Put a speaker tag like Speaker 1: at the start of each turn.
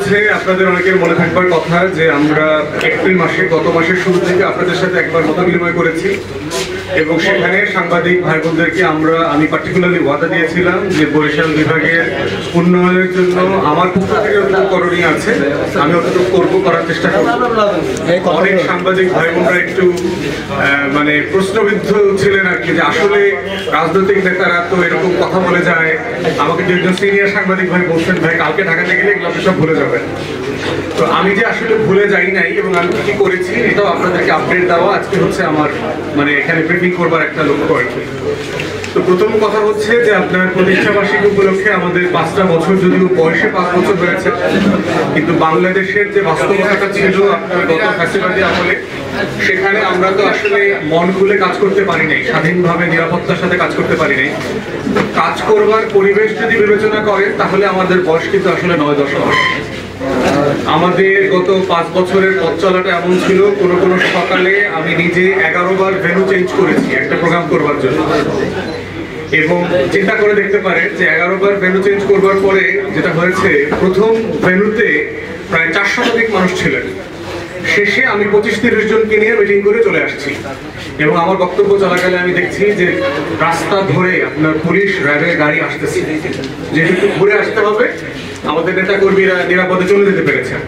Speaker 1: হচ্ছে আপনাদের অনেকের মনে থাকবার কথা যে আমরা এপ্রিল মাসে গত মাসের শুরু থেকে আপনাদের সাথে একবার মত বিনিময় করেছি এবং সেখানে সাংবাদিক ভাই বোনদেরকে আমি পার্টিকুলারলি ওয়াদা দিয়েছিলাম যে বরিশাল বিভাগের উন্নয়নের জন্য আমার পক্ষ থেকে যতটুকু করণীয় আছে আমি অতটুকু করার চেষ্টা করব। অনেক সাংবাদিক ভাই বোনরা একটু মানে প্রশ্নবিদ্ধ ছিলেন আর কি, যে আসলে রাজনৈতিক নেতারা তো এরকম কথা বলে যায়। আমাকে যে একজন সিনিয়র সাংবাদিক ভাই বলছেন, ভাই কালকে ঢাকাতে গেলে এগুলো সব ভুলে যাবেন। তো আমি যে আসলে ভুলে যাই নাই এবং আমি কি করেছি এটাও আপনাদেরকে আপডেট দেওয়া আজকে হচ্ছে আমার মানে এখানে ব্রিফিং করবার একটা লক্ষ্য আর কি। তো প্রথম কথা হচ্ছে যে আপনার প্রতিষ্ঠাবার্ষিকী উপলক্ষে আমাদের 5টা বছর, যদিও বয়সে 5 বছর হয়েছে, কিন্তু বাংলাদেশের যে বাস্তবতাটা ছিল আপনার গত ফ্যাসিবাদী আমলে, সেখানে আমরা তো আসলে মন খুলে কাজ করতে পারি নাই, স্বাধীনভাবে নিরাপত্তার সাথে কাজ করতে পারি নাই। কাজ করবার পরিবেশ যদি বিবেচনা করেন তাহলে আমাদের বয়স কিন্তু আসলে 9-10 বছর। আমাদের গত 5 বছরের পথ চলাটা এমন ছিল, কোনো সকালে আমি নিজে 11 বার ভেন্যু চেঞ্জ করেছি একটা প্রোগ্রাম করবার জন্য। এবং চিন্তা করে দেখতে পারেন যে 11 বার ভেন্যু চেঞ্জ করবার পরে যেটা হয়েছে, প্রথম ভেন্যুতে প্রায় 4 শতাধিক মানুষ ছিলেন, শেষে আমি 25-30 জনকে নিয়ে মিটিং করে চলে আসছি। এবং আমার বক্তব্য চলাকালে আমি দেখছি যে রাস্তা ধরে আপনার পুলিশ র্যাবের গাড়ি আসতেছে, যেহেতু ঘুরে আসতে হবে আমাদের নেতা কর্মীরা নিরাপদে চলে যেতে পেরেছেন।